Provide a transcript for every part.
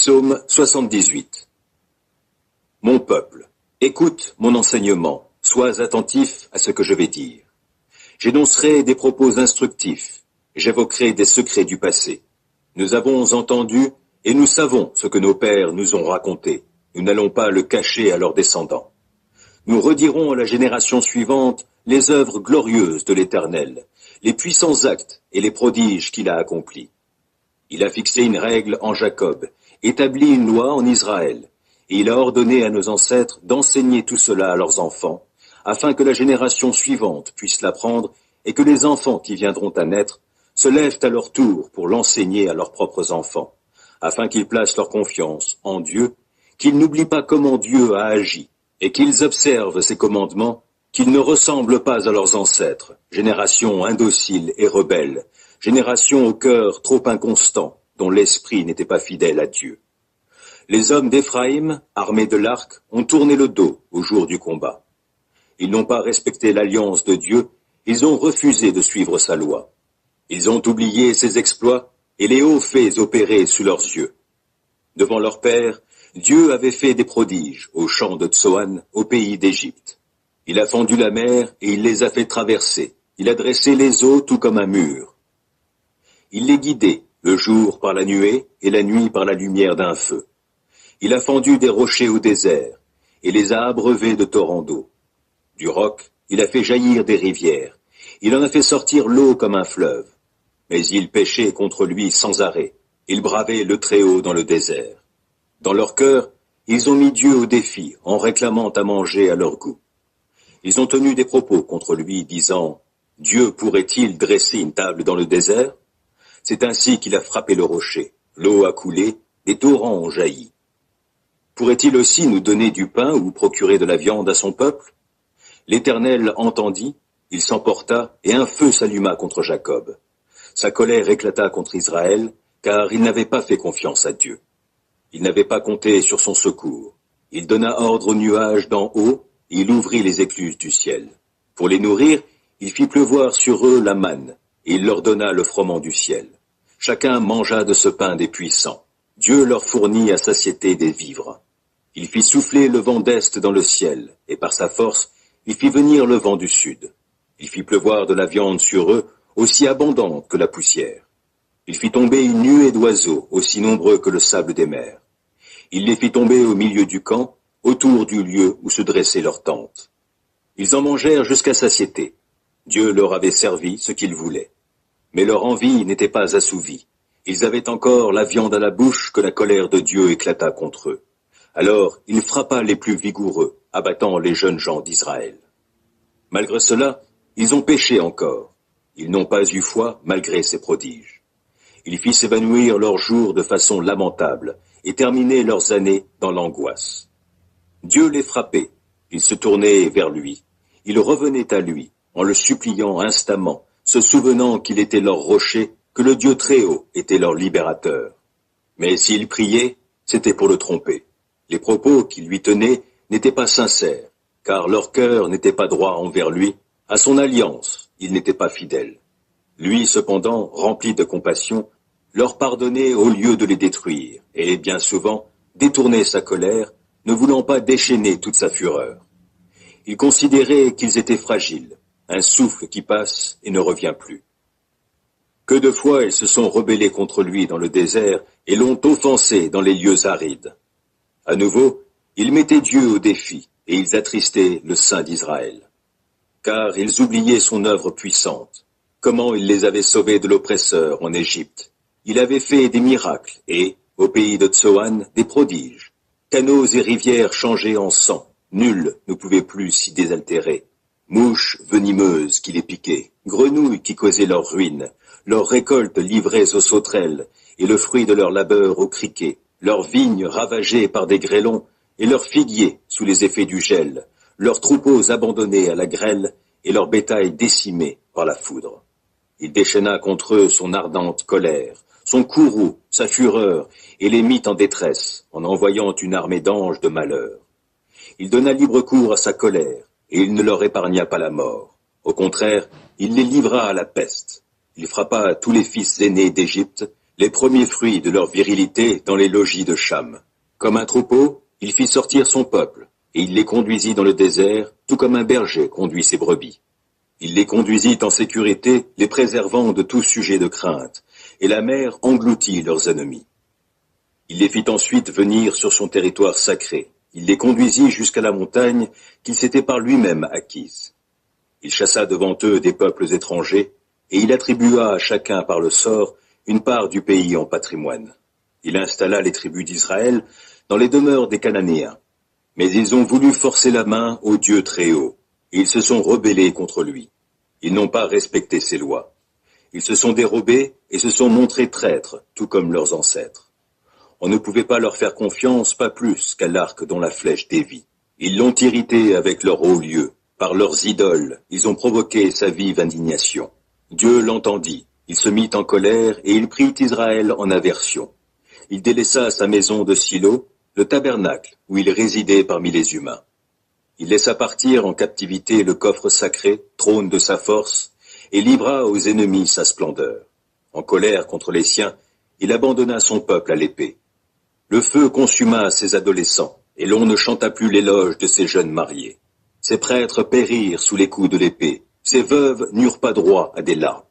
Psaume 78. Mon peuple, écoute mon enseignement, sois attentif à ce que je vais dire. J'énoncerai des propos instructifs, j'évoquerai des secrets du passé. Nous avons entendu et nous savons ce que nos pères nous ont raconté. Nous n'allons pas le cacher à leurs descendants. Nous redirons à la génération suivante les œuvres glorieuses de l'Éternel, les puissants actes et les prodiges qu'il a accomplis. Il a fixé une règle en Jacob, établi une loi en Israël, et il a ordonné à nos ancêtres d'enseigner tout cela à leurs enfants, afin que la génération suivante puisse l'apprendre et que les enfants qui viendront à naître se lèvent à leur tour pour l'enseigner à leurs propres enfants, afin qu'ils placent leur confiance en Dieu, qu'ils n'oublient pas comment Dieu a agi, et qu'ils observent ses commandements, qu'ils ne ressemblent pas à leurs ancêtres, génération indocile et rebelle, génération au cœur trop inconstant, dont l'esprit n'était pas fidèle à Dieu. Les hommes d'Éphraïm, armés de l'arc, ont tourné le dos au jour du combat. Ils n'ont pas respecté l'alliance de Dieu, ils ont refusé de suivre sa loi. Ils ont oublié ses exploits et les hauts faits opérés sous leurs yeux. Devant leur père, Dieu avait fait des prodiges au champ de Tsoan, au pays d'Égypte. Il a fendu la mer et il les a fait traverser. Il a dressé les eaux tout comme un mur. Il les guidait, le jour par la nuée et la nuit par la lumière d'un feu. Il a fendu des rochers au désert et les a abreuvés de torrents d'eau. Du roc, il a fait jaillir des rivières. Il en a fait sortir l'eau comme un fleuve. Mais ils péchaient contre lui sans arrêt. Ils bravaient le Très-Haut dans le désert. Dans leur cœur, ils ont mis Dieu au défi en réclamant à manger à leur goût. Ils ont tenu des propos contre lui, disant « Dieu pourrait-il dresser une table dans le désert ?» C'est ainsi qu'il a frappé le rocher. L'eau a coulé, des torrents ont jailli. Pourrait-il aussi nous donner du pain ou procurer de la viande à son peuple? L'Éternel entendit, il s'emporta, et un feu s'alluma contre Jacob. Sa colère éclata contre Israël, car il n'avait pas fait confiance à Dieu. Il n'avait pas compté sur son secours. Il donna ordre aux nuages d'en haut, et il ouvrit les écluses du ciel. Pour les nourrir, il fit pleuvoir sur eux la manne, et il leur donna le froment du ciel. Chacun mangea de ce pain des puissants. Dieu leur fournit à satiété des vivres. Il fit souffler le vent d'est dans le ciel, et par sa force, il fit venir le vent du sud. Il fit pleuvoir de la viande sur eux, aussi abondante que la poussière. Il fit tomber une nuée d'oiseaux, aussi nombreux que le sable des mers. Il les fit tomber au milieu du camp, autour du lieu où se dressait leur tente. Ils en mangèrent jusqu'à satiété. Dieu leur avait servi ce qu'ils voulaient. Mais leur envie n'était pas assouvie. Ils avaient encore la viande à la bouche que la colère de Dieu éclata contre eux. Alors il frappa les plus vigoureux, abattant les jeunes gens d'Israël. Malgré cela, ils ont péché encore. Ils n'ont pas eu foi malgré ces prodiges. Il fit s'évanouir leurs jours de façon lamentable et terminer leurs années dans l'angoisse. Dieu les frappait. Ils se tournaient vers lui. Ils revenaient à lui, en le suppliant instamment, se souvenant qu'il était leur rocher, que le Dieu Très-Haut était leur libérateur. Mais s'ils priaient, c'était pour le tromper. Les propos qu'ils lui tenaient n'étaient pas sincères, car leur cœur n'était pas droit envers lui, à son alliance, ils n'étaient pas fidèles. Lui, cependant, rempli de compassion, leur pardonnait au lieu de les détruire, et bien souvent détournait sa colère, ne voulant pas déchaîner toute sa fureur. Il considérait qu'ils étaient fragiles, un souffle qui passe et ne revient plus. Que de fois ils se sont rebellés contre lui dans le désert et l'ont offensé dans les lieux arides. À nouveau, ils mettaient Dieu au défi et ils attristaient le Saint d'Israël. Car ils oubliaient son œuvre puissante, comment il les avait sauvés de l'oppresseur en Égypte. Il avait fait des miracles et, au pays de Tsoan, des prodiges. Canaux et rivières changés en sang, nul ne pouvait plus s'y désaltérer. Mouches venimeuses qui les piquaient, grenouilles qui causaient leur ruine, leurs récoltes livrées aux sauterelles, et le fruit de leur labeur aux criquets, leurs vignes ravagées par des grêlons, et leurs figuiers sous les effets du gel, leurs troupeaux abandonnés à la grêle, et leur bétail décimé par la foudre. Il déchaîna contre eux son ardente colère, son courroux, sa fureur, et les mit en détresse, en envoyant une armée d'anges de malheur. Il donna libre cours à sa colère, et il ne leur épargna pas la mort. Au contraire, il les livra à la peste. Il frappa tous les fils aînés d'Égypte, les premiers fruits de leur virilité dans les logis de Cham. Comme un troupeau, il fit sortir son peuple, et il les conduisit dans le désert, tout comme un berger conduit ses brebis. Il les conduisit en sécurité, les préservant de tout sujet de crainte, et la mer engloutit leurs ennemis. Il les fit ensuite venir sur son territoire sacré. Il les conduisit jusqu'à la montagne qu'il s'était par lui-même acquise. Il chassa devant eux des peuples étrangers, et il attribua à chacun par le sort une part du pays en patrimoine. Il installa les tribus d'Israël dans les demeures des Cananéens. Mais ils ont voulu forcer la main au Dieu très haut, et ils se sont rebellés contre lui. Ils n'ont pas respecté ses lois. Ils se sont dérobés et se sont montrés traîtres, tout comme leurs ancêtres. On ne pouvait pas leur faire confiance, pas plus qu'à l'arc dont la flèche dévie. Ils l'ont irrité avec leur haut lieu. Par leurs idoles, ils ont provoqué sa vive indignation. Dieu l'entendit. Il se mit en colère et il prit Israël en aversion. Il délaissa sa maison de Silo, le tabernacle où il résidait parmi les humains. Il laissa partir en captivité le coffre sacré, trône de sa force, et livra aux ennemis sa splendeur. En colère contre les siens, il abandonna son peuple à l'épée. Le feu consuma ses adolescents, et l'on ne chanta plus l'éloge de ses jeunes mariés. Ses prêtres périrent sous les coups de l'épée, ses veuves n'eurent pas droit à des larmes.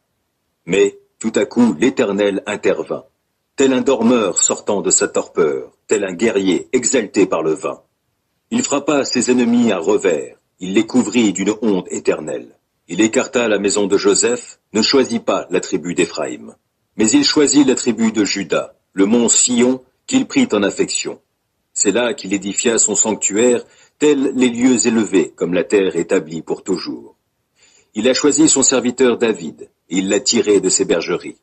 Mais, tout à coup, l'Éternel intervint, tel un dormeur sortant de sa torpeur, tel un guerrier exalté par le vin. Il frappa ses ennemis à revers, il les couvrit d'une honte éternelle. Il écarta la maison de Joseph, ne choisit pas la tribu d'Éphraïm. Mais il choisit la tribu de Juda, le mont Sion, qu'il prit en affection. C'est là qu'il édifia son sanctuaire, tels les lieux élevés, comme la terre établie pour toujours. Il a choisi son serviteur David, et il l'a tiré de ses bergeries.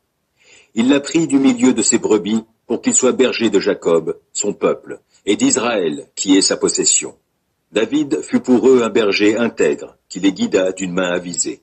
Il l'a pris du milieu de ses brebis, pour qu'il soit berger de Jacob, son peuple, et d'Israël, qui est sa possession. David fut pour eux un berger intègre, qui les guida d'une main avisée.